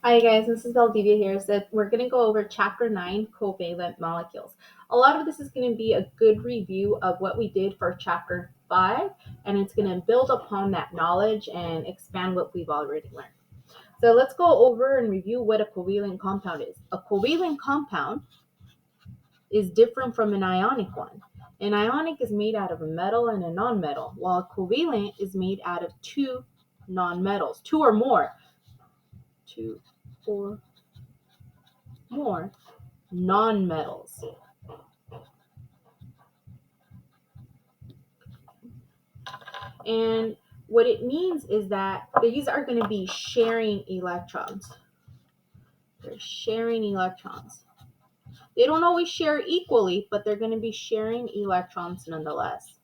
Hi guys, this is Valdivia here. So we're going to go over Chapter 9, Covalent Molecules. A lot of this is going to be a good review of what we did for Chapter 5, and it's going to build upon that knowledge and expand what we've already learned. So let's go over and review what a covalent compound is. A covalent compound is different from an ionic one. An ionic is made out of a metal and a nonmetal, while a covalent is made out of two nonmetals, two or more. Two or more nonmetals. And what it means is that these are going to be sharing electrons. They're sharing electrons. They don't always share equally, but they're going to be sharing electrons nonetheless.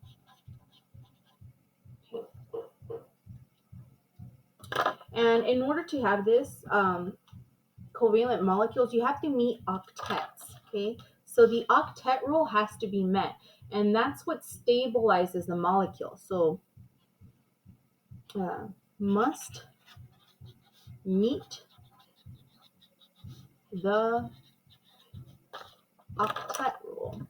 And in order to have this covalent molecules, you have to meet octets. Okay, so the octet rule has to be met, and that's what stabilizes the molecule. So must meet the octet rule.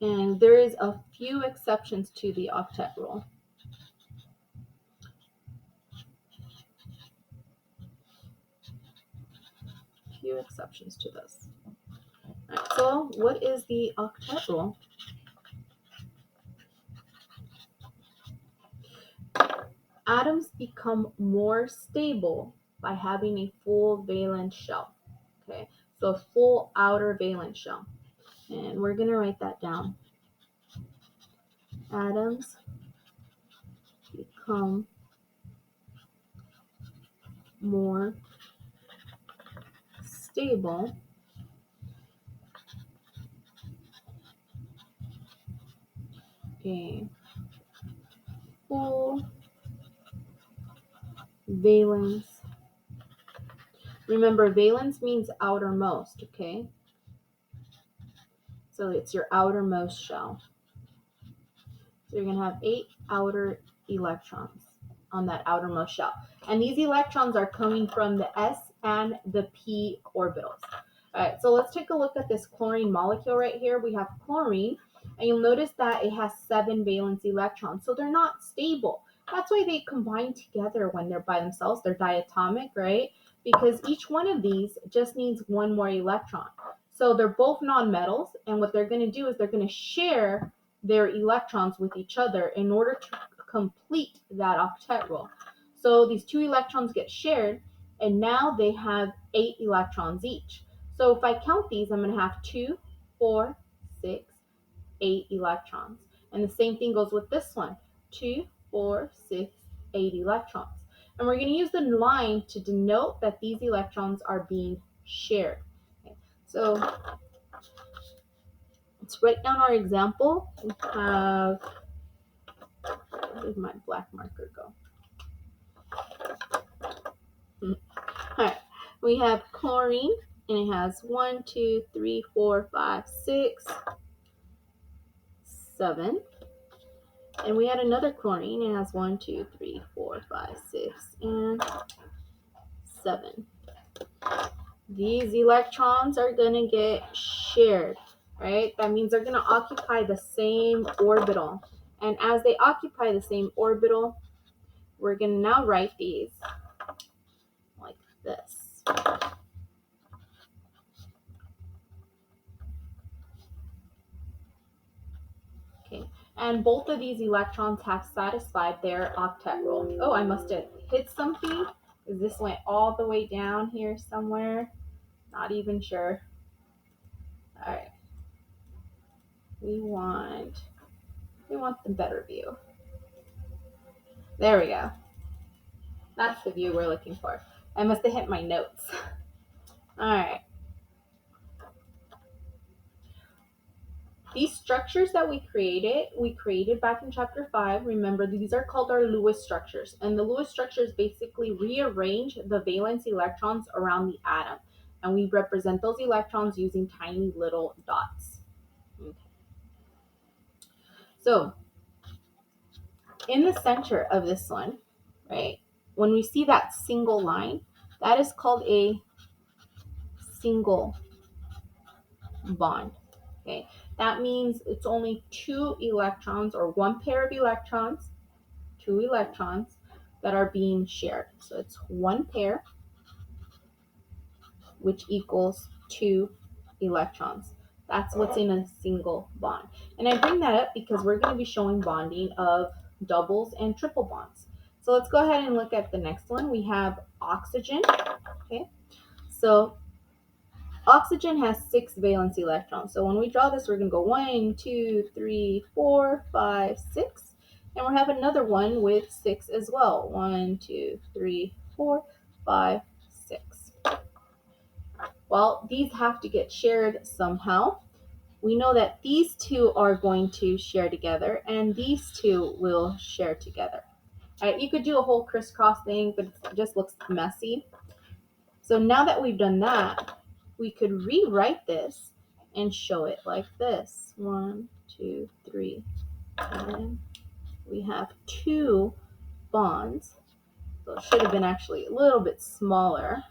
And there is a few exceptions to the octet rule. Few exceptions to this. All right, so what is the octet rule? Atoms become more stable by having a full valence shell. Okay, so a full outer valence shell. And we're going to write that down. Atoms become more stable a full valence. Remember, valence means outermost, okay? So it's your outermost shell. So you're going to have 8 outer electrons on that outermost shell. And these electrons are coming from the s and the p orbitals. All right, so let's take a look at this chlorine molecule right here. We have chlorine, and you'll notice that it has 7 valence electrons. So they're not stable. That's why they combine together when they're by themselves. They're diatomic, right? Because each one of these just needs one more electron. So they're both nonmetals, and what they're going to do is they're going to share their electrons with each other in order to complete that octet rule. So these 2 electrons get shared, and now they have 8 electrons each. So if I count these, I'm going to have 2, 4, 6, 8 electrons. And the same thing goes with this one, 2, 4, 6, 8 electrons. And we're going to use the line to denote that these electrons are being shared. Okay. So let's write down our example. We have, where did my black marker go? All right, we have chlorine, and it has 1, 2, 3, 4, 5, 6, 7. And we had another chlorine, it has 1, 2, 3, 4, 5, 6, and 7. These electrons are going to get shared, right? That means they're going to occupy the same orbital. And as they occupy the same orbital, we're going to now write these like this. Okay, and both of these electrons have satisfied their octet rule. Oh, I must have hit something. This went all the way down here somewhere. Not even sure. All right, we want the better view. There we go. That's the view we're looking for. I must have hit my notes. All right. These structures that we created back in chapter 5. Remember, these are called our Lewis structures. And the Lewis structures basically rearrange the valence electrons around the atom. And we represent those electrons using tiny little dots. Okay. So in the center of this one, right, when we see that single line, that is called a single bond. Okay, that means it's only two electrons or one pair of electrons, two electrons that are being shared. So it's one pair, which equals two electrons. That's what's in a single bond. And I bring that up because we're going to be showing bonding of doubles and triple bonds. So let's go ahead and look at the next one. We have oxygen. Okay, so oxygen has 6 valence electrons. So when we draw this, we're going to go 1, 2, 3, 4, 5, 6. And we have another one with 6 as well. 1, 2, 3, 4, 5, 6. Well, these have to get shared somehow. We know that these two are going to share together, and these two will share together. All right, you could do a whole crisscross thing, but it just looks messy. So now that we've done that, we could rewrite this and show it like this. 1, 2, 3. And we have two bonds. So it should have been actually a little bit smaller.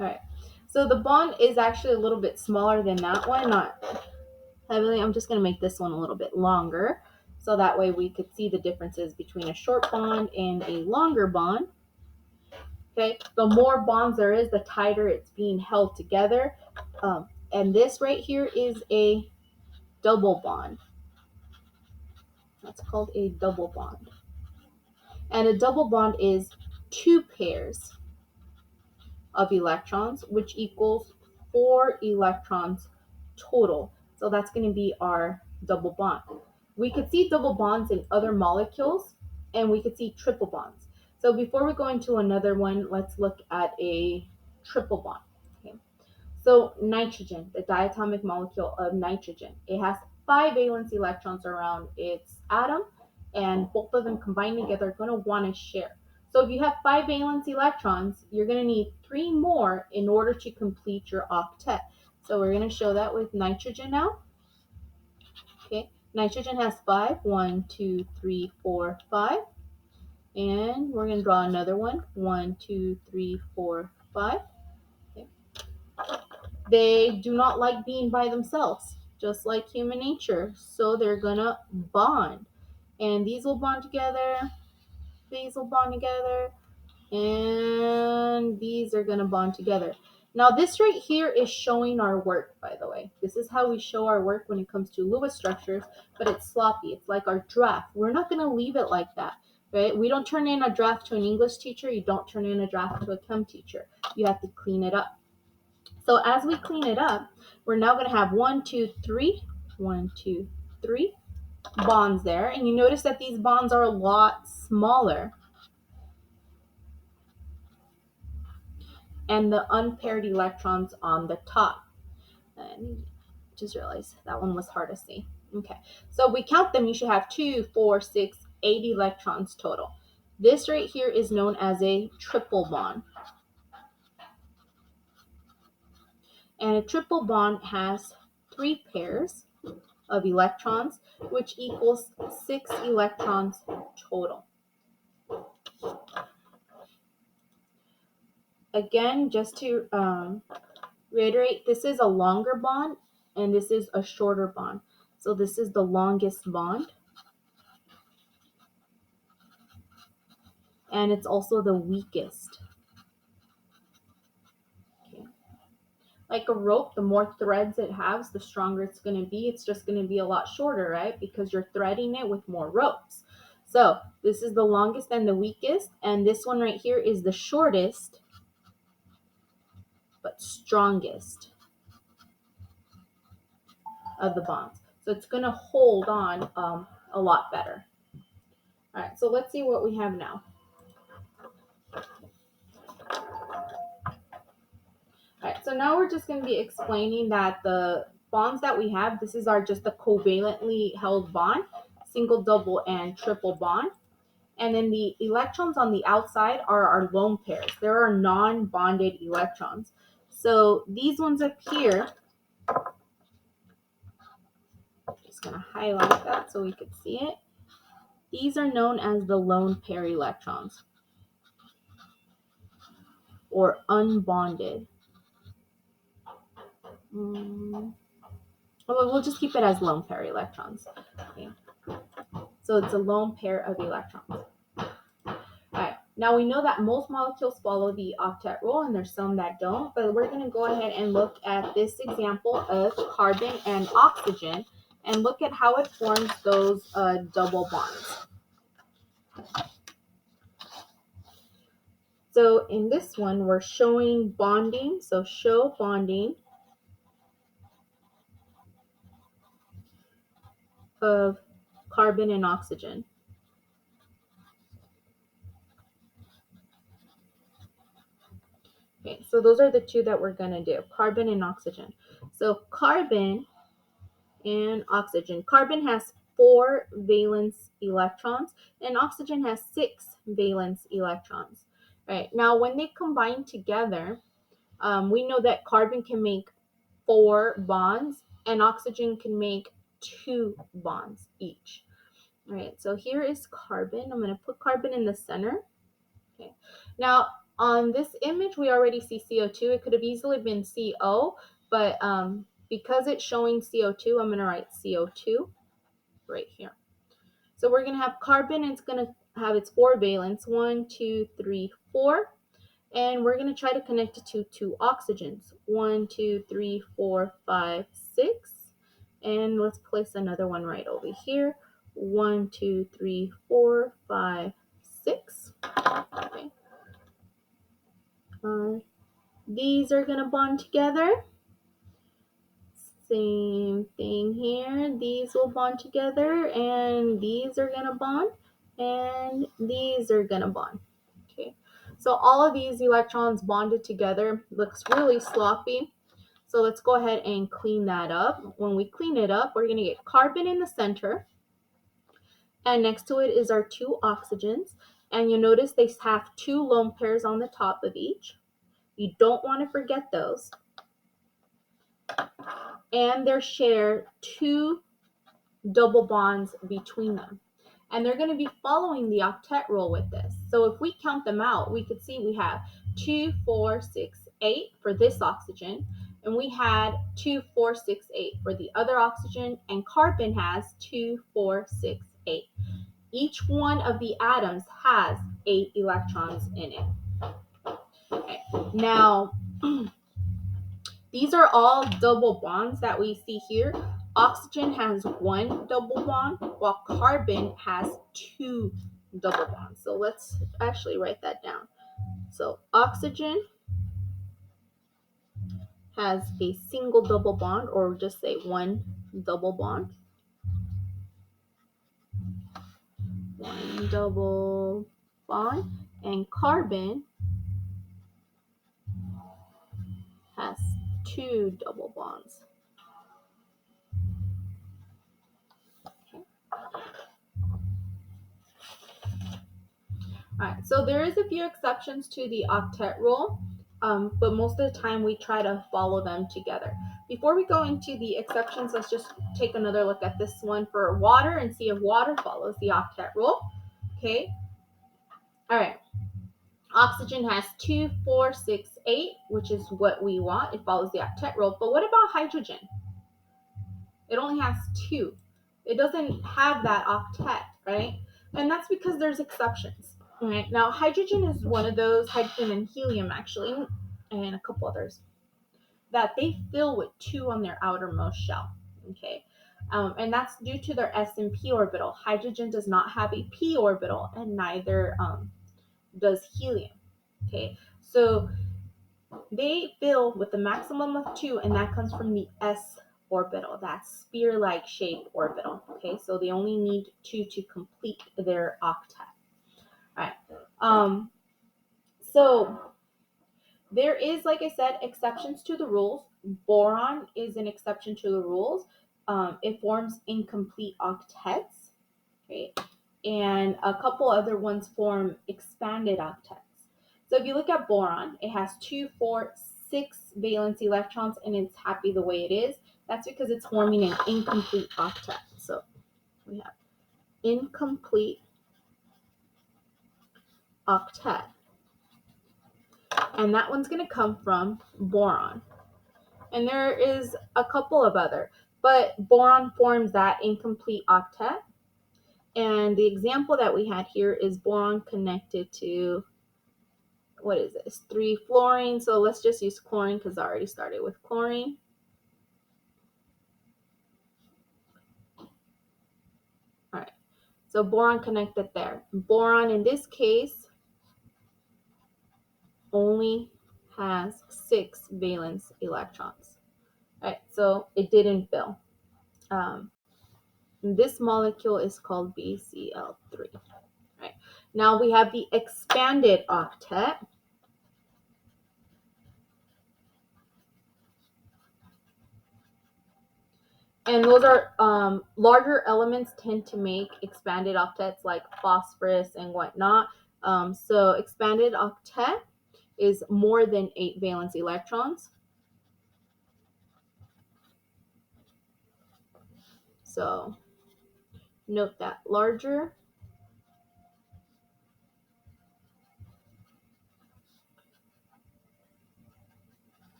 All right. So the bond is actually a little bit smaller than that one. Not heavily. I'm just going to make this one a little bit longer. So that way we could see the differences between a short bond and a longer bond. Okay, the more bonds there is, the tighter it's being held together. And this right here is a double bond. That's called a double bond. And a double bond is two pairs of electrons, which equals 4 electrons total. So that's going to be our double bond. We could see double bonds in other molecules, and we could see triple bonds. So before we go into another one, let's look at a triple bond. Okay. So nitrogen, the diatomic molecule of nitrogen, it has 5 valence electrons around its atom, and both of them combined together are going to want to share. So if you have 5 valence electrons, you're going to need 3 more in order to complete your octet. So we're going to show that with nitrogen now. Okay, nitrogen has 5. 1, 2, 3, 4, 5. And we're going to draw another one. 1, 2, 3, 4, 5. Okay. They do not like being by themselves, just like human nature. So they're going to bond. And these will bond together. These will bond together. And these are going to bond together. Now this right here is showing our work, by the way. This is how we show our work when it comes to Lewis structures, but it's sloppy. It's like our draft. We're not going to leave it like that, right? We don't turn in a draft to an English teacher. You don't turn in a draft to a chem teacher. You have to clean it up. So as we clean it up, we're now going to have 1, 2, 3, 1, 2, 3 bonds there. And you notice that these bonds are a lot smaller. And the unpaired electrons on the top. And just realized that one was hard to see. Okay, so if we count them, you should have 2, 4, 6, 8 electrons total. This right here is known as a triple bond. And a triple bond has 3 pairs of electrons, which equals 6 electrons total. Again, just to reiterate, this is a longer bond and this is a shorter bond. So this is the longest bond. And it's also the weakest. Okay. Like a rope, the more threads it has, the stronger it's going to be. It's just going to be a lot shorter, right? Because you're threading it with more ropes. So this is the longest and the weakest. And this one right here is the shortest, but strongest of the bonds. So it's going to hold on a lot better. All right, so let's see what we have now. All right, so now we're just going to be explaining that the bonds that we have, this is just the covalently held bond, single, double, and triple bond. And then the electrons on the outside are our lone pairs. There are non-bonded electrons. So these ones up here just going to highlight that so we could see it. These are known as the lone pair electrons or unbonded. We'll just keep it as lone pair electrons. Okay. So it's a lone pair of electrons. All right. Now we know that most molecules follow the octet rule, and there's some that don't, but we're going to go ahead and look at this example of carbon and oxygen and look at how it forms those double bonds. So in this one, we're showing bonding. So show bonding of carbon and oxygen. Okay, so those are the two that we're going to do, carbon and oxygen. So carbon and oxygen. Carbon has 4 valence electrons and oxygen has 6 valence electrons. Right, now when they combine together, we know that carbon can make 4 bonds and oxygen can make 2 bonds each. All right, so here is carbon. I'm going to put carbon in the center. Okay, now on this image, we already see CO2. It could have easily been CO, but because it's showing CO2, I'm going to write CO2 right here. So we're going to have carbon. It's going to have its 4 valence, 1, 2, 3, 4. And we're going to try to connect it to 2 oxygens, 1, 2, 3, 4, 5, 6. And let's place another one right over here, 1, 2, 3, 4, 5, 6. Okay. These are going to bond together. Same thing here. These will bond together, and these are going to bond, and these are going to bond. Okay. So all of these electrons bonded together. Looks really sloppy. So let's go ahead and clean that up. When we clean it up, we're going to get carbon in the center, and next to it is our 2 oxygens. And you'll notice they have 2 lone pairs on the top of each. You don't want to forget those. And they share 2 double bonds between them. And they're going to be following the octet rule with this. So if we count them out, we could see we have 2, 4, 6, 8 for this oxygen. And we had 2, 4, 6, 8 for the other oxygen. And carbon has 2, 4, 6, 8. Each one of the atoms has 8 electrons in it. Okay. Now, these are all double bonds that we see here. Oxygen has 1 double bond, while carbon has 2 double bonds. So let's actually write that down. So oxygen has a single double bond, or just say 1 double bond. 1 double bond. And carbon has 2 double bonds. All right, so there is a few exceptions to the octet rule, but most of the time we try to follow them together. Before we go into the exceptions, let's just take another look at this one for water and see if water follows the octet rule. Okay. All right. Oxygen has 2, 4, 6, 8, which is what we want. It follows the octet rule. But what about hydrogen? It only has 2. It doesn't have that octet, right? And that's because there's exceptions. All right. Now, hydrogen is one of those, hydrogen and helium actually, and a couple others, that they fill with 2 on their outermost shell. Okay. And that's due to their s and p orbital. Hydrogen does not have a p orbital, and neither does helium. Okay. So they fill with the maximum of 2, and that comes from the s orbital, that spear-like shaped orbital. Okay, so they only need 2 to complete their octet. All right. So there is, like I said, exceptions to the rules. Boron is an exception to the rules. It forms incomplete octets. Okay, and a couple other ones form expanded octets. So if you look at boron, it has 2, 4, 6 valence electrons, and it's happy the way it is. That's because it's forming an incomplete octet. So we have incomplete octet. And that one's going to come from boron. And there is a couple of other, but boron forms that incomplete octet. And the example that we had here is boron connected to, what is this, 3 fluorine. So let's just use chlorine because I already started with chlorine. All right, so boron connected there. Boron in this case only has 6 valence electrons. All right, so it didn't fill. This molecule is called BCl3. Right. Now we have the expanded octet. And those are larger elements tend to make expanded octets like phosphorus and whatnot. So expanded octet is more than 8 valence electrons. So note that larger.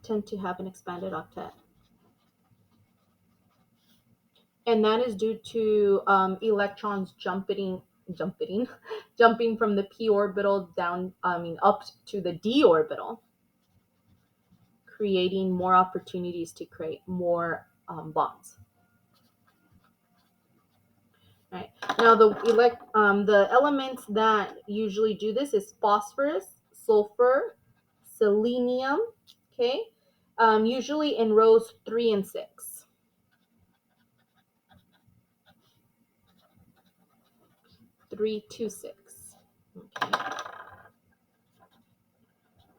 Tend to have an expanded octet. And that is due to electrons jumping from the p orbital down, up to the d orbital, creating more opportunities to create more bonds. Right. Now the elements that usually do this is phosphorus, sulfur, selenium. Okay, usually in rows 3 and 6. 3 to 6. Okay.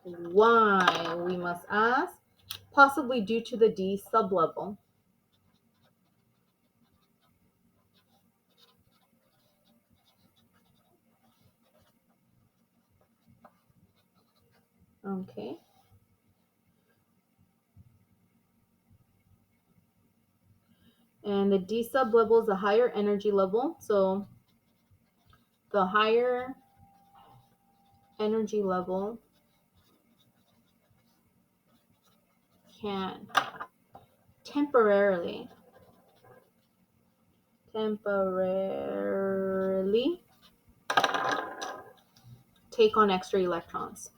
Why, we must ask? Possibly due to the D sublevel. Okay. And the D sublevel is a higher energy level. So the higher energy level can temporarily take on extra electrons.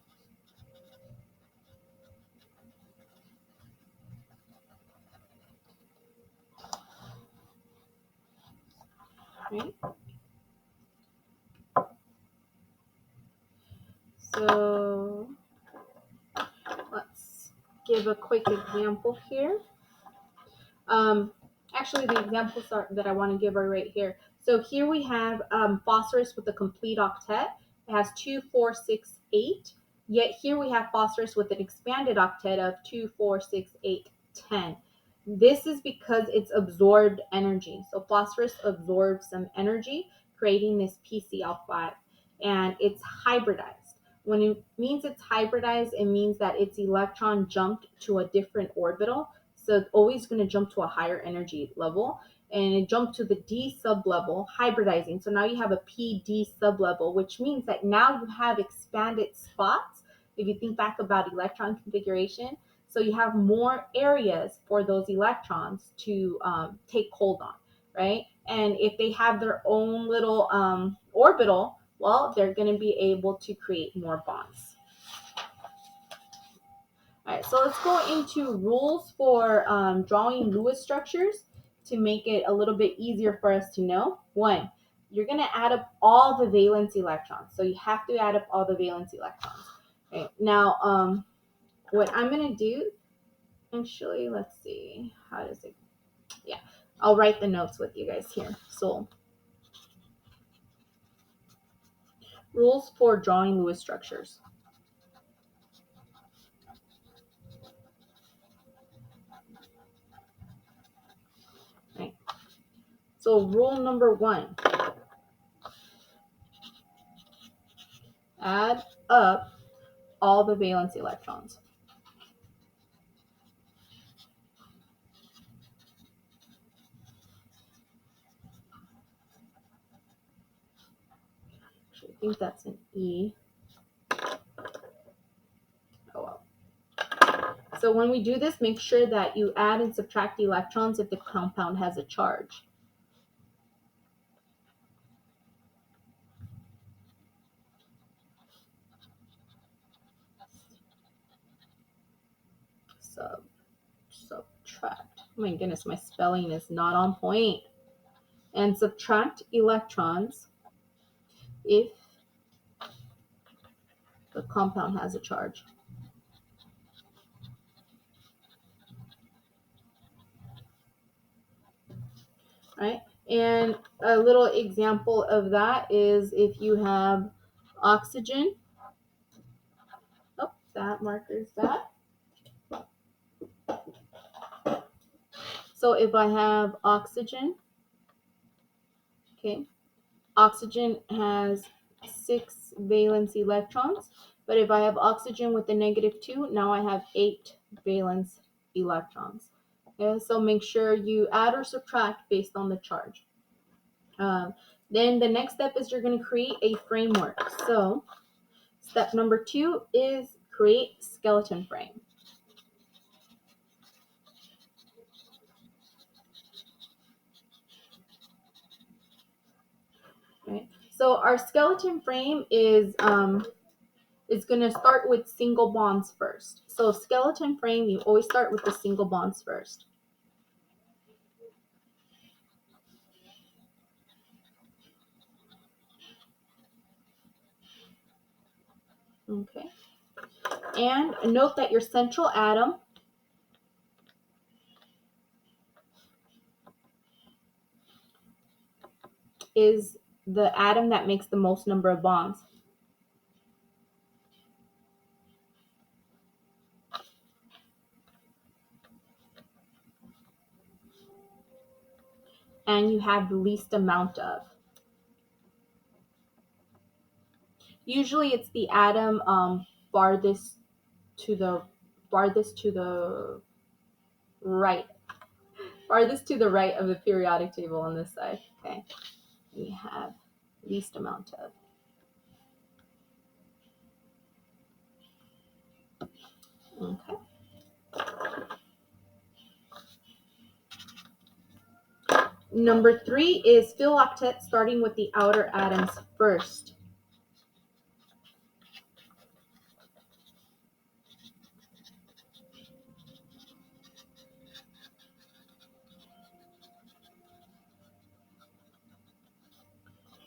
Right? So let's give a quick example here. Actually, the examples that I want to give are right here. So here we have phosphorus with a complete octet. It has 2, 4, 6, 8. Yet here we have phosphorus with an expanded octet of 2, 4, 6, 8, 10. This is because it's absorbed energy. So phosphorus absorbs some energy, creating this PCl5, and it's hybridized. When it means it's hybridized, it means that its electron jumped to a different orbital. So it's always going to jump to a higher energy level, and it jumped to the D sublevel, hybridizing. So now you have a PD sublevel, which means that now you have expanded spots. If you think back about electron configuration, so you have more areas for those electrons to take hold on, right? And if they have their own little orbital, well, they're going to be able to create more bonds. All right, so let's go into rules for drawing Lewis structures to make it a little bit easier for us to know. 1, you're going to add up all the valence electrons. So you have to add up all the valence electrons. Right. Now, what I'm going to do, actually, let's see, how does it, yeah, I'll write the notes with you guys here. So, rules for drawing Lewis structures. Right. So rule number 1, add up all the valence electrons. think that's an E. Oh well. So when we do this, make sure that you add and subtract electrons if the compound has a charge. Subtract. Oh my goodness, my spelling is not on point. And subtract electrons if the compound has a charge. Right? And a little example of that is if you have oxygen. Oh, that markers that. So if I have oxygen, okay, oxygen has 6 valence electrons. But if I have oxygen with a -2, now I have 8 valence electrons. Okay, so make sure you add or subtract based on the charge. Then the next step is you're going to create a framework. So step number 2 is create skeleton frame. Right. So our skeleton frame is going to start with single bonds first. So skeleton frame, you always start with the single bonds first. Okay. And note that your central atom is the atom that makes the most number of bonds. And you have the least amount of. Usually it's the atom farthest to the right. Farthest to the right of the periodic table on this side. Okay. We have least amount of. Okay. Number 3 is fill octet starting with the outer atoms first.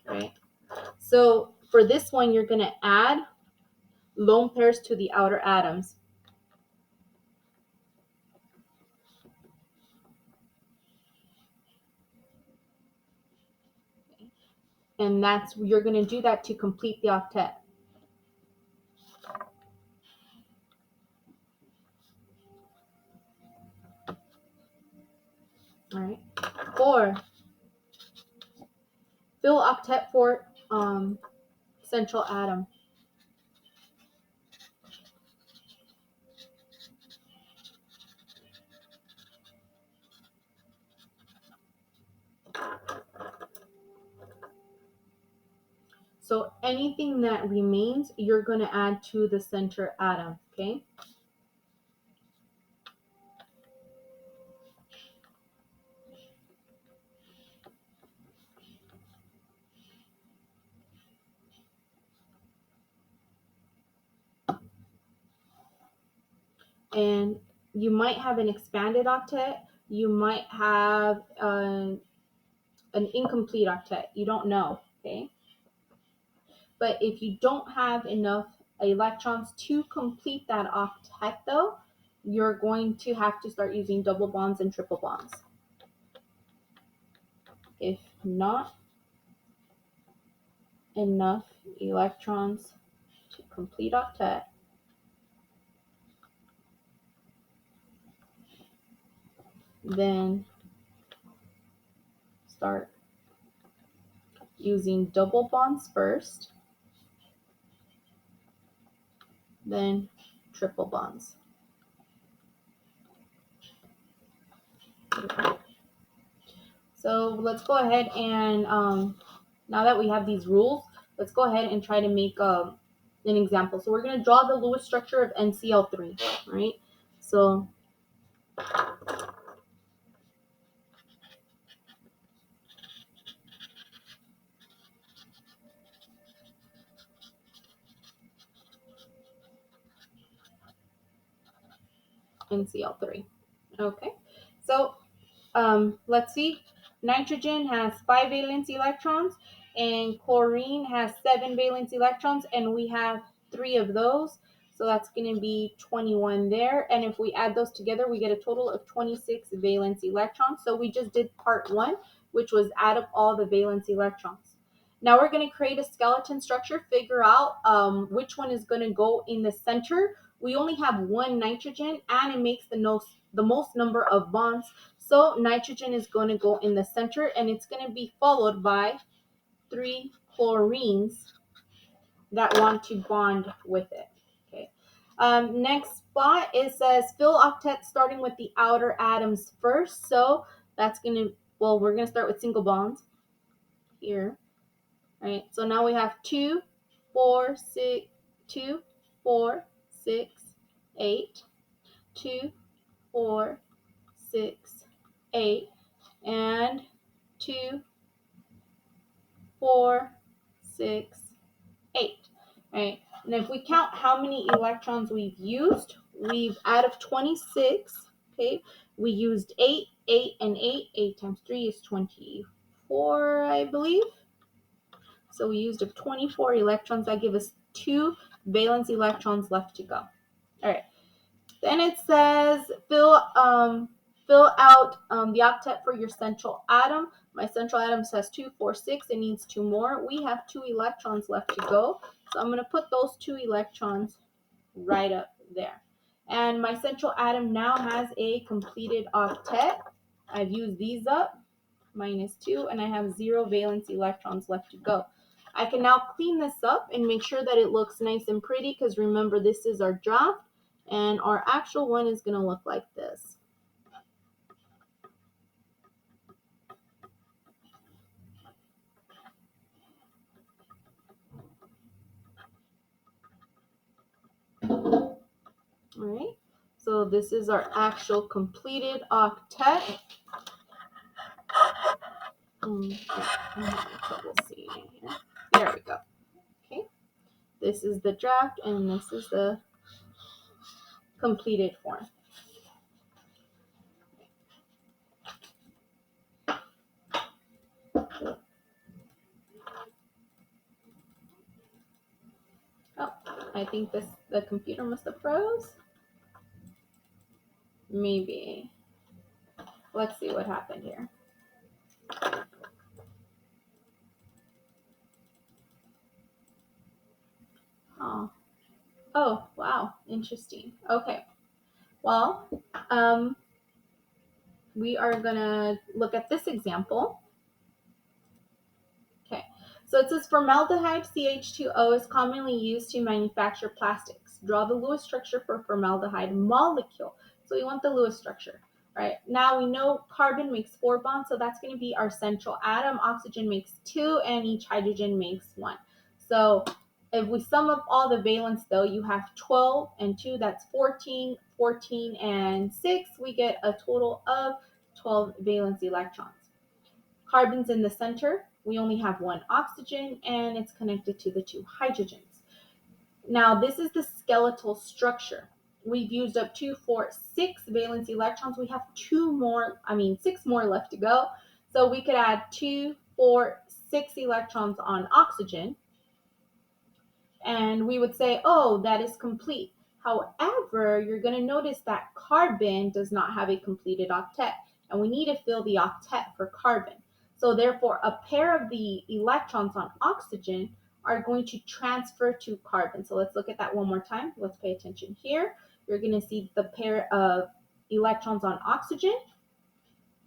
Right. So for this one, you're going to add lone pairs to the outer atoms. And you're going to do that to complete the octet. All right. 4, fill octet for central atom. So anything that remains, you're going to add to the center atom, okay? And you might have an expanded octet. You might have an incomplete octet. You don't know, okay? But if you don't have enough electrons to complete that octet, though, you're going to have to start using double bonds and triple bonds. If not enough electrons to complete octet, then start using double bonds first, then triple bonds. So let's go ahead and now that we have these rules, let's go ahead and try to make an example. So we're going to draw the Lewis structure of NCl3, right? So NCl3. Okay. So let's see. Nitrogen has 5 valence electrons, and chlorine has 7 valence electrons, and we have 3 of those. So that's going to be 21 there. And if we add those together, we get a total of 26 valence electrons. So we just did part 1, which was add up all the valence electrons. Now we're going to create a skeleton structure, figure out which one is going to go in the center. We only have 1 nitrogen, and it makes the most number of bonds. So nitrogen is going to go in the center, and it's going to be followed by 3 chlorines that want to bond with it. Okay. Next spot, it says fill octets starting with the outer atoms first. So that's going to, well, we're going to start with single bonds here. Right. So now we have 2, 4, 6, 2, 4, 6, 8, 2, 4, 6, 8, and 2, 4, 6, 8. Right. And if we count how many electrons we've used, we've out of 26, okay, we used 8, 8, and 8. 8 times 3 is 24, I believe. So we used up 24 electrons. That gives us 2 valence electrons left to go. All right. Then it says fill out the octet for your central atom. My central atom says 2, 4, 6. It needs 2 more. We have 2 electrons left to go. So I'm going to put those 2 electrons right up there. And my central atom now has a completed octet. I've used these up, -2, and I have 0 valence electrons left to go. I can now clean this up and make sure that it looks nice and pretty, because remember, this is our draft, and our actual one is going to look like this. All right, so this is our actual completed octet. I'm having trouble seeing it here. There we go. Okay, this is the draft, and this is the completed form. Oh, I think the computer must have froze. Maybe. Let's see what happened here. Oh, wow, interesting. Okay, well, we are gonna look at this example. Okay, so it says formaldehyde CH2O is commonly used to manufacture plastics. Draw the Lewis structure for formaldehyde molecule. So we want the Lewis structure, right? Now we know carbon makes 4 bonds, so that's going to be our central atom. Oxygen makes 2, and each hydrogen makes 1. So if we sum up all the valence, though, you have 12 and 2, that's 14, 14 and 6, we get a total of 12 valence electrons. Carbon's in the center. We only have 1 oxygen, and it's connected to the 2 hydrogens. Now, this is the skeletal structure. We've used up 2, 4, 6 valence electrons. We have 6 more left to go. So we could add 2, 4, 6 electrons on oxygen, and we would say, oh, that is complete. However, you're going to notice that carbon does not have a completed octet, and we need to fill the octet for carbon. So therefore, a pair of the electrons on oxygen are going to transfer to carbon. So let's look at that one more time. Let's pay attention here. You're going to see the pair of electrons on oxygen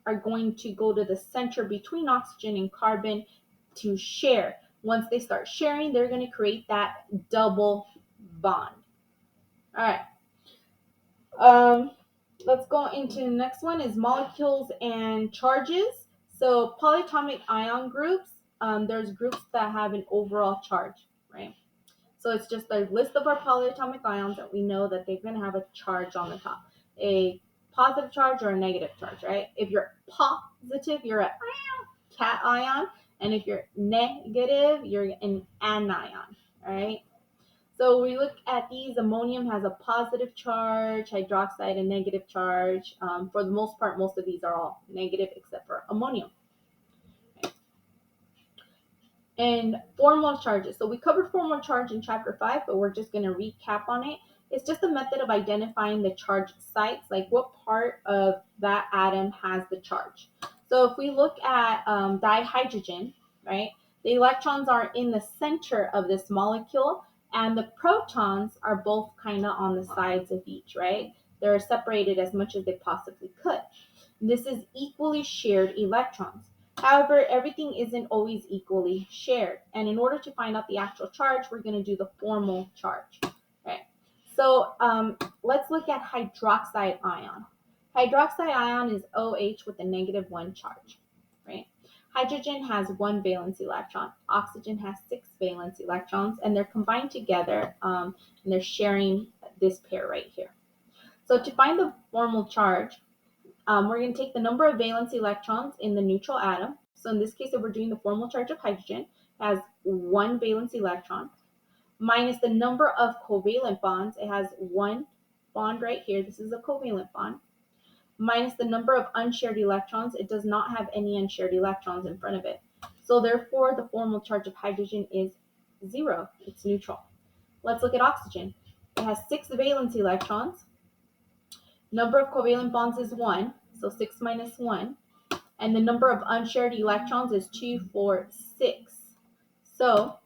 are going to go to the center between oxygen and carbon to share. Once they start sharing, they're going to create that double bond. All right. Let's go into the next one is molecules and charges. So polyatomic ion groups there's groups that have an overall charge, right? So it's just a list of our polyatomic ions that we know that they're going to have a charge on the top, a positive charge or a negative charge, right? If you're positive, you're a cation, and if you're negative, you're an anion, right? So we look at these. Ammonium has a positive charge, hydroxide a negative charge. For the most part, most of these are all negative except for ammonium. And formal charges. So we covered formal charge in chapter 5, but we're just going to recap on it. It's just a method of identifying the charge sites, like what part of that atom has the charge. So if we look at dihydrogen, right, the electrons are in the center of this molecule, and the protons are both kind of on the sides of each, right? They're separated as much as they possibly could. This is equally shared electrons. However, everything isn't always equally shared. And in order to find out the actual charge, we're going to do the formal charge. Okay. So let's look at hydroxide ion. Hydroxide ion is OH with a -1 charge. Right? Hydrogen has 1 valence electron. Oxygen has 6 valence electrons, and they're combined together, and they're sharing this pair right here. So to find the formal charge, we're going to take the number of valence electrons in the neutral atom. So in this case, if we're doing the formal charge of hydrogen, it has 1 valence electron, minus the number of covalent bonds. It has 1 bond right here. This is a covalent bond. Minus the number of unshared electrons. It does not have any unshared electrons in front of it. So therefore, the formal charge of hydrogen is 0. It's neutral. Let's look at oxygen. It has 6 valence electrons. Number of covalent bonds is 1, so 6 minus 1. And the number of unshared electrons is 2, 4, 6. So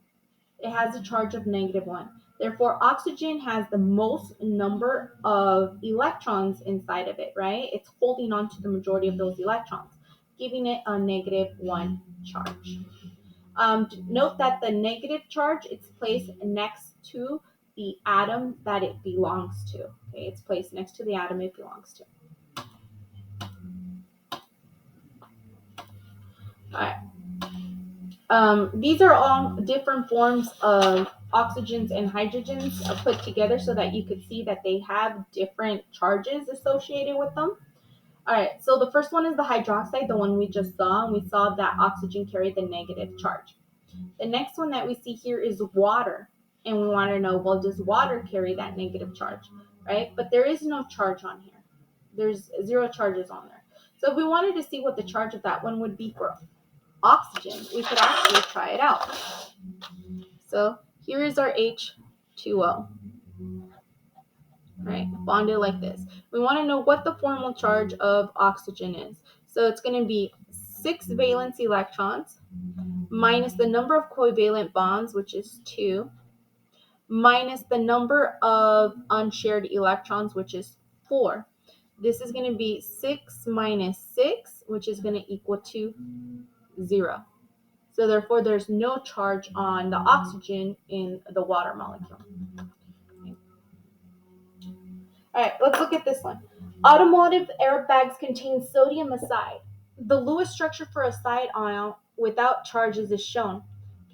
it has a charge of -1. Therefore, oxygen has the most number of electrons inside of it, right? It's holding on to the majority of those electrons, giving it a -1 charge. Note that the negative charge, it's placed next to the atom that it belongs to. Okay, it's placed next to the atom it belongs to. All right. These are all different forms of oxygens and hydrogens put together so that you could see that they have different charges associated with them. All right, so the first one is the hydroxide, the one we just saw, and we saw that oxygen carried the negative charge. The next one that we see here is water, and we want to know, well, does water carry that negative charge, right? But there is no charge on here. There's 0 charges on there. So if we wanted to see what the charge of that one would be for oxygen, we could actually try it out. So here is our H2O, right? Bonded like this. We want to know what the formal charge of oxygen is. So it's going to be 6 valence electrons minus the number of covalent bonds, which is 2, minus the number of unshared electrons, which is 4. This is going to be 6 minus 6, which is going to equal to 0. So therefore, there's no charge on the oxygen in the water molecule. Okay. All right, let's look at this one. Automotive airbags contain sodium aside. The Lewis structure for aside ion without charges is shown.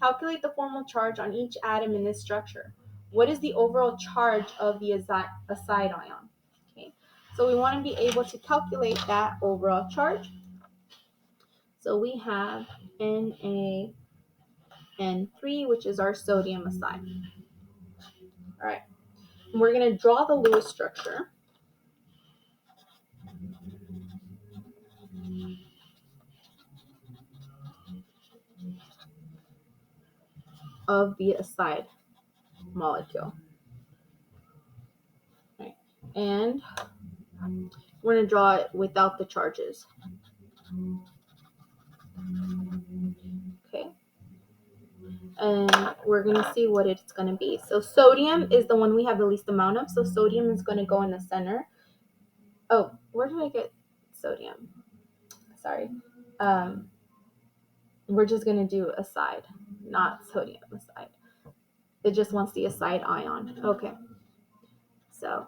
Calculate the formal charge on each atom in this structure. What is the overall charge of the aside ion? Okay, so we want to be able to calculate that overall charge. So we have Na N3, which is our sodium aside. All right, we're going to draw the Lewis structure. Of the aside molecule. Right. And we're going to draw it without the charges. Okay. And we're going to see what it's going to be. So sodium is the one we have the least amount of. So sodium is going to go in the center. Oh, where did I get sodium? Sorry. We're just going to do aside, not sodium aside. It just wants the aside ion. Okay. So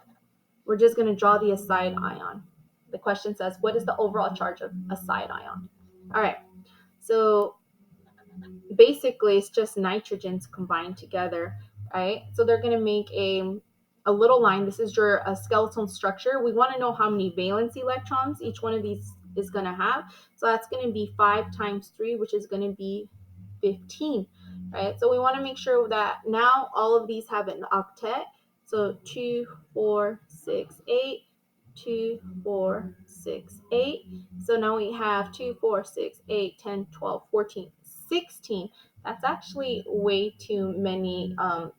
we're just going to draw the aside ion. The question says, what is the overall charge of aside ion? All right. So basically it's just nitrogens combined together, right? So they're going to make a little line. This is your skeletal structure. We want to know how many valence electrons each one of these is going to have. So that's going to be 5 times 3, which is going to be 15, right? So we want to make sure that now all of these have an octet. So 2, 4, 6, 8, 2, 4, 6, 8. So now we have 2, 4, 6, 8, 10, 12, 14, 16. That's actually way too many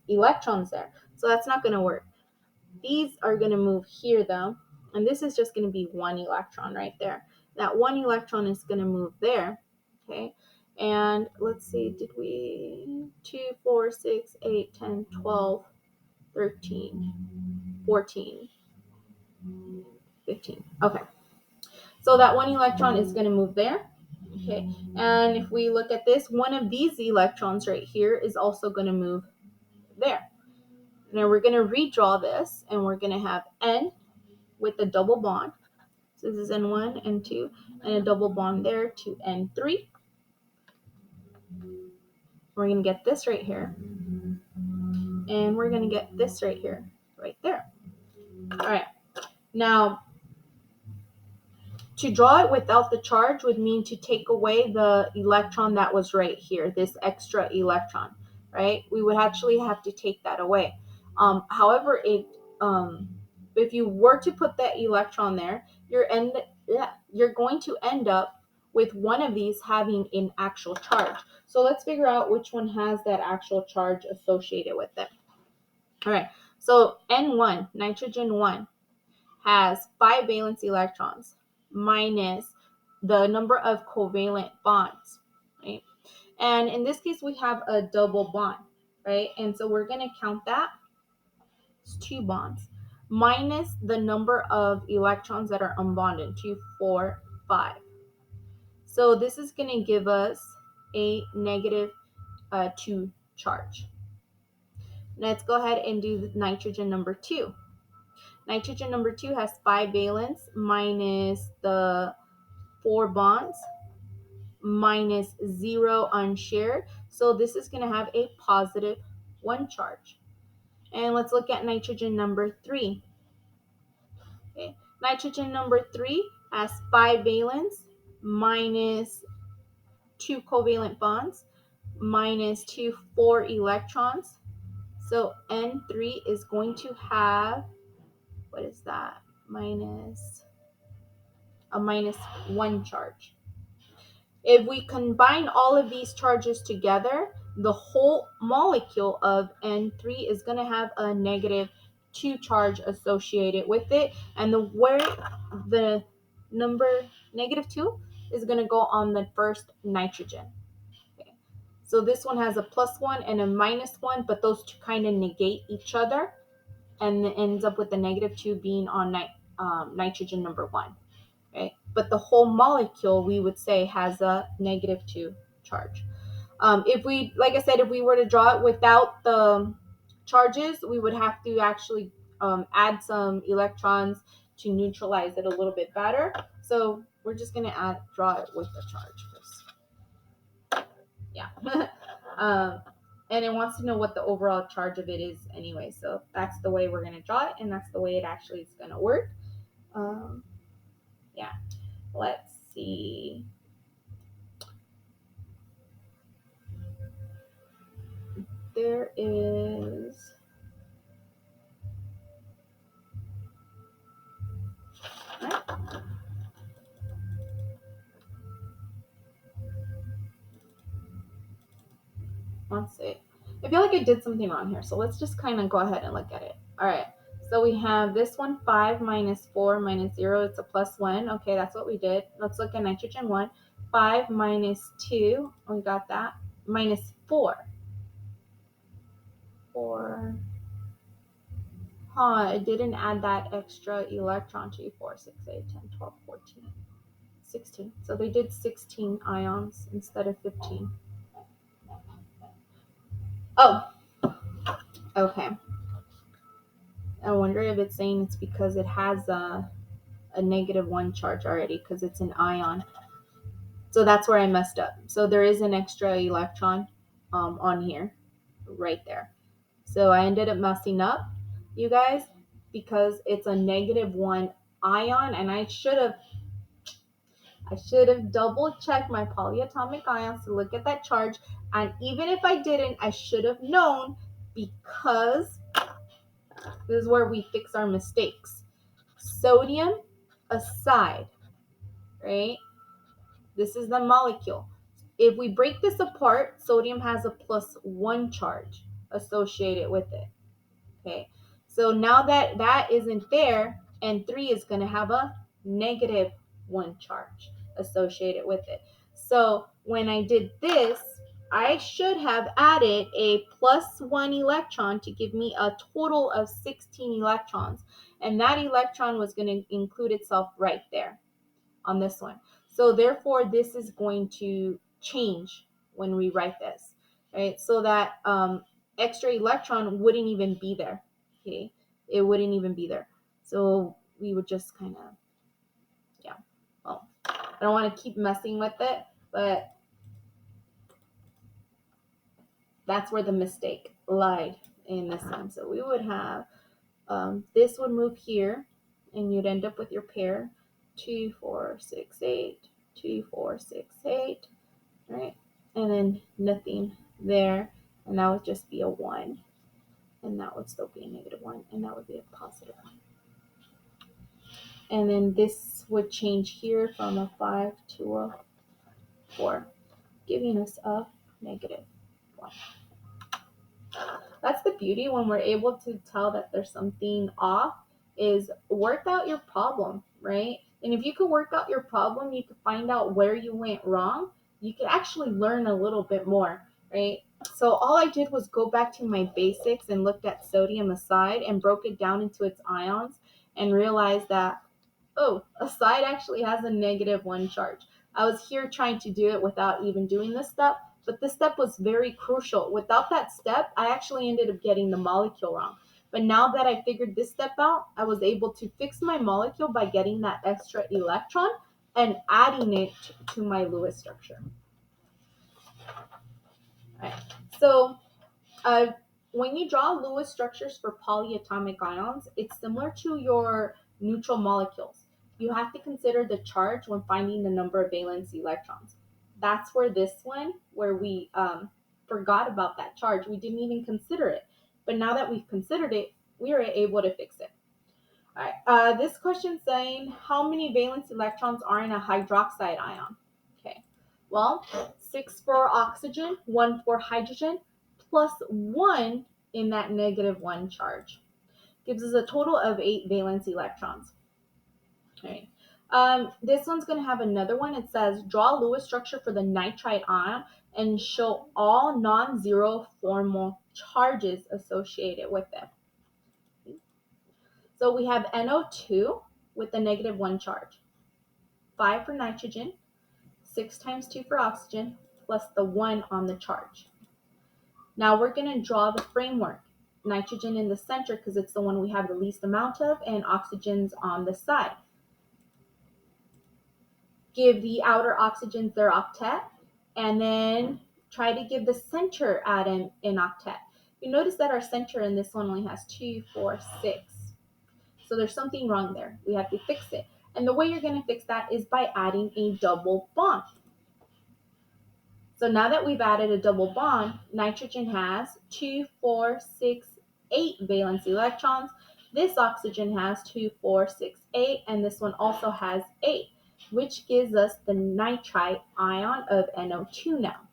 electrons there. So that's not going to work. These are going to move here though. And this is just going to be 1 electron right there. That 1 electron is going to move there. Okay. And let's see, did we 2, 4, 6, 8, 10, 12, 13, 14, 15. Okay. So that 1 electron is going to move there. Okay. And if we look at this, one of these electrons right here is also going to move there. Now we're going to redraw this, and we're going to have N with a double bond. So this is N1, N2, and a double bond there to N3. We're going to get this right here. And we're going to get this right here, right there. All right. Now, to draw it without the charge would mean to take away the electron that was right here, this extra electron, right? We would actually have to take that away. However, if you were to put that electron there, you're going to end up with one of these having an actual charge. So let's figure out which one has that actual charge associated with it. All right, so N1, nitrogen 1, has 5 valence electrons minus the number of covalent bonds, right? And in this case, we have a double bond, right? And so we're going to count that. It's 2 bonds minus the number of electrons that are unbonded, 2, 4, 5. So this is going to give us a negative 2 charge. Let's go ahead and do nitrogen number 2. Nitrogen number 2 has 5 valence minus the 4 bonds minus 0 unshared. So this is going to have a positive 1 charge. And let's look at nitrogen number 3. Okay. Nitrogen number 3 has 5 valence minus 2 covalent bonds minus 2 4 electrons. So N3 is going to have, what is that? Minus 1 charge. If we combine all of these charges together, the whole molecule of N3 is going to have a negative 2 charge associated with it. And where the number negative 2 is going to go on the first nitrogen. Okay. So this one has a plus 1 and a minus 1, but those two kind of negate each other. And it ends up with the negative 2 being on nitrogen number 1. Right? But the whole molecule, we would say, has a negative 2 charge. If we, like I said, if we were to draw it without the charges, we would have to actually add some electrons to neutralize it a little bit better. So we're just going to draw it with the charge first. Yeah. And it wants to know what the overall charge of it is anyway. So that's the way we're going to draw it, and that's the way it actually is going to work. Yeah. Let's see. There is, right? Let's see. I feel like I did something wrong here, so let's just kind of go ahead and look at it. All right. So we have this one, 5 minus 4 minus 0. It's a plus 1. Okay, that's what we did. Let's look at nitrogen 1. 5 minus 2. We got that. Minus 4. 4. Huh, it didn't add that extra electron. 2, 4, 6, 8, 10, 12, 14, 16. So they did 16 ions instead of 15. Oh, okay. I wonder if it's saying it's because it has a negative 1 charge already because it's an ion. So that's where I messed up. So there is an extra electron on here, right there. So I ended up messing up, you guys, because it's a -1 ion, and I should have double checked my polyatomic ions to look at that charge. And even if I didn't, I should have known, because this is where we fix our mistakes. Sodium aside, right? This is the molecule. If we break this apart, sodium has a +1 charge associated with it. Okay, so now that that isn't there, N3 is going to have a -1 charge associated with it. So when I did this, I should have added a +1 electron to give me a total of 16 electrons. And that electron was going to include itself right there on this one. So therefore, this is going to change when we write this, right? So that extra electron wouldn't even be there, okay? It wouldn't even be there. So we would just kind of, yeah. Well, I don't want to keep messing with it, but that's where the mistake lied in this one. So we would have, this would move here, and you'd end up with your pair 2, 4, 6, 8, 2, 4, 6, 8, right? And then nothing there, and that would just be a 1, and that would still be a -1, and that would be a +1. And then this would change here from a 5 to a 4, giving us a -1. That's the beauty when we're able to tell that there's something off, is work out your problem, right? And if you could work out your problem, you could find out where you went wrong. You could actually learn a little bit more, right? So all I did was go back to my basics and looked at sodium aside and broke it down into its ions and realized that, oh, aside actually has a -1 charge. I was here trying to do it without even doing this step, but this step was very crucial. Without that step, I actually ended up getting the molecule wrong. But now that I figured this step out, I was able to fix my molecule by getting that extra electron and adding it to my Lewis structure. All right. So when you draw Lewis structures for polyatomic ions, it's similar to your neutral molecules. You have to consider the charge when finding the number of valence electrons. That's where this one, where we forgot about that charge. We didn't even consider it. But now that we've considered it, we are able to fix it. All right. This question saying, how many valence electrons are in a hydroxide ion? Okay. Well, 6 for oxygen, 1 for hydrogen, plus 1 in that -1 charge. Gives us a total of 8 valence electrons. Okay. This one's going to have another one. It says, draw a Lewis structure for the nitrite ion and show all non-zero formal charges associated with it. So we have NO2 with a -1 charge, 5 for nitrogen, 6 times 2 for oxygen, plus the 1 on the charge. Now we're going to draw the framework. Nitrogen in the center because it's the one we have the least amount of, and oxygen's on the side. Give the outer oxygens their octet, and then try to give the center atom an octet. You notice that our center in this one only has 2, 4, 6. So there's something wrong there. We have to fix it. And the way you're going to fix that is by adding a double bond. So now that we've added a double bond, nitrogen has 2, 4, 6, 8 valence electrons. This oxygen has 2, 4, 6, 8, and this one also has 8, which gives us the nitrite ion of NO2 now.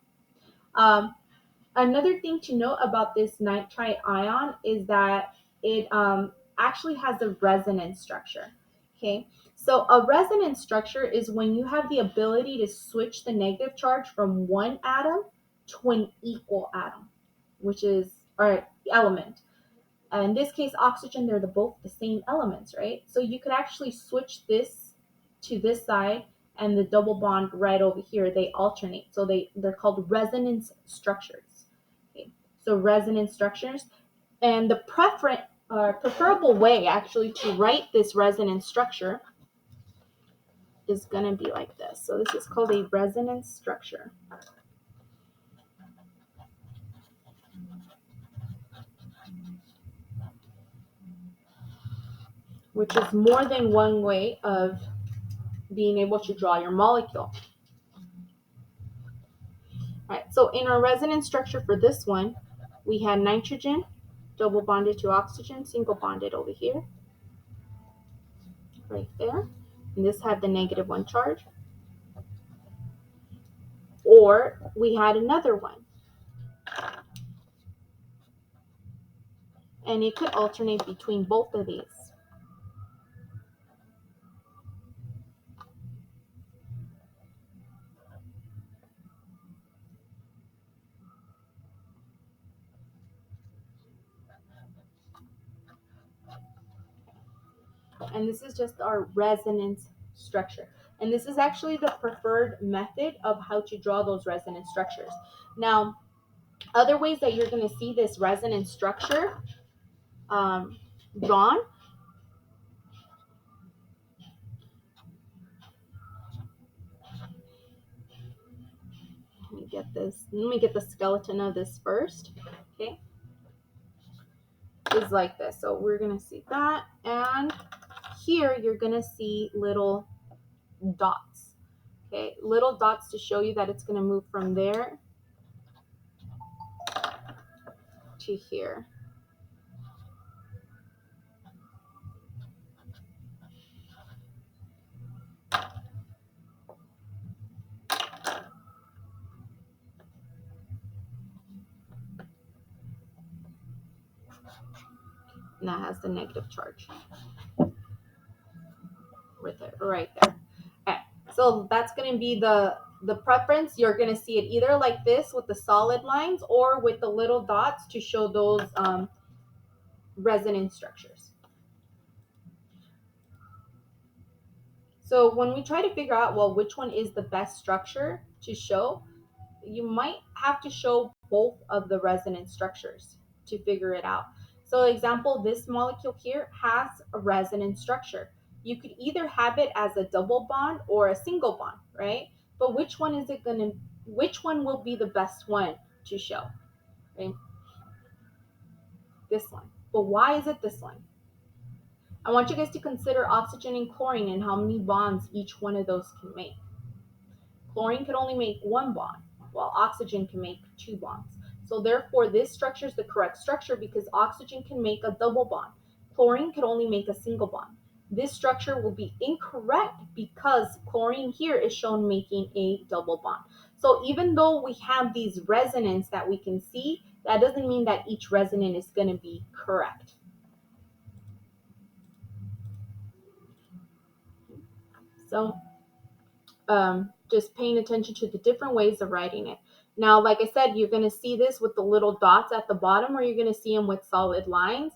Another thing to note about this nitrite ion is that it actually has a resonance structure. Okay, so a resonance structure is when you have the ability to switch the negative charge from one atom to an equal atom, which is, or element. In this case, oxygen, they're both the same elements, right? So you could actually switch this to this side and the double bond right over here. They alternate. So they're called resonance structures. Okay. So resonance structures. And the preferable way actually to write this resonance structure is going to be like this. So this is called a resonance structure. Which is more than one way of being able to draw your molecule. All right, so in our resonance structure for this one, we had nitrogen double bonded to oxygen, single bonded over here, right there. And this had the -1 charge. Or we had another one. And it could alternate between both of these. And this is just our resonance structure. And this is actually the preferred method of how to draw those resonance structures. Now, other ways that you're going to see this resonance structure drawn. Let me get the skeleton of this first. Okay. Is like this. So we're going to see that. And here you're going to see little dots. Okay. Little dots to show you that it's going to move from there to here. And that has the negative charge with it right there. Okay. So that's going to be the preference. You're going to see it either like this with the solid lines or with the little dots to show those resonance structures. So when we try to figure out, well, which one is the best structure to show, you might have to show both of the resonance structures to figure it out. So example, this molecule here has a resonance structure. You could either have it as a double bond or a single bond, right? But which one will be the best one to show, right? This one. But why is it this one? I want you guys to consider oxygen and chlorine and how many bonds each one of those can make. Chlorine can only make one bond, while oxygen can make 2 bonds. So therefore, this structure is the correct structure because oxygen can make a double bond. Chlorine can only make a single bond. This structure will be incorrect because chlorine here is shown making a double bond. So even though we have these resonance that we can see, that doesn't mean that each resonance is going to be correct. So just paying attention to the different ways of writing it. Now, like I said, you're going to see this with the little dots at the bottom, or you're going to see them with solid lines.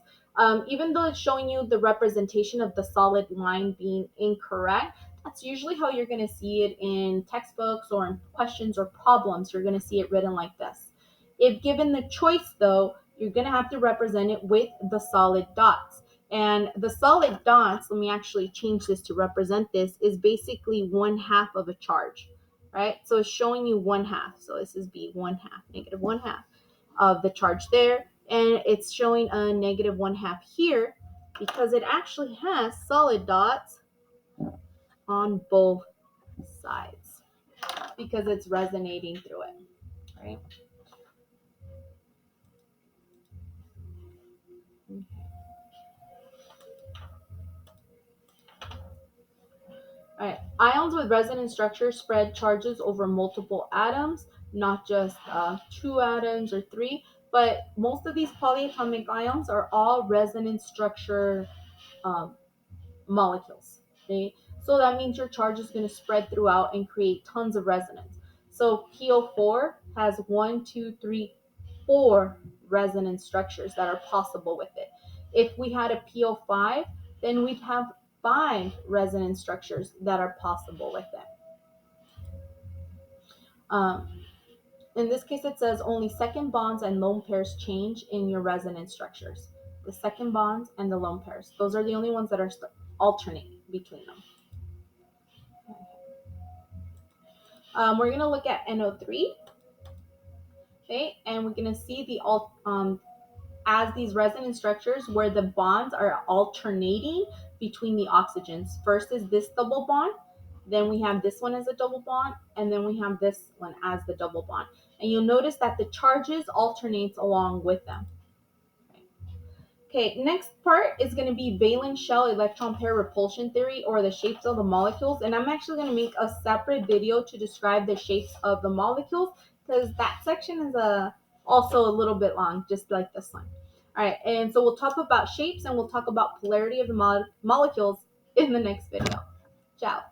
Even though it's showing you the representation of the solid line being incorrect, that's usually how you're going to see it in textbooks or in questions or problems. You're going to see it written like this. If given the choice, though, you're going to have to represent it with the solid dots. And the solid dots, let me actually change this to represent this, is basically 1/2 of a charge, right? So it's showing you 1/2. So this is B 1/2, -1/2 of the charge there. And it's showing a -1/2 here because it actually has solid dots on both sides because it's resonating through it, right? All right. Ions with resonance structure spread charges over multiple atoms, not just 2 atoms or 3, but most of these polyatomic ions are all resonance structure molecules. Okay? So that means your charge is going to spread throughout and create tons of resonance. So PO4 has 1, 2, 3, 4 resonance structures that are possible with it. If we had a PO5, then we'd have 5 resonance structures that are possible with it. In this case, it says only second bonds and lone pairs change in your resonance structures. The second bonds and the lone pairs. Those are the only ones that are alternate between them. We're going to look at NO3. Okay, and we're going to see as these resonance structures where the bonds are alternating between the oxygens. First is this double bond, then we have this one as a double bond, and then we have this one as the double bond. And you'll notice that the charges alternates along with them. Okay, next part is going to be valence shell electron pair repulsion theory, or the shapes of the molecules. And I'm actually going to make a separate video to describe the shapes of the molecules, because that section is also a little bit long, just like this one. All right, and so we'll talk about shapes and we'll talk about polarity of the molecules in the next video. Ciao.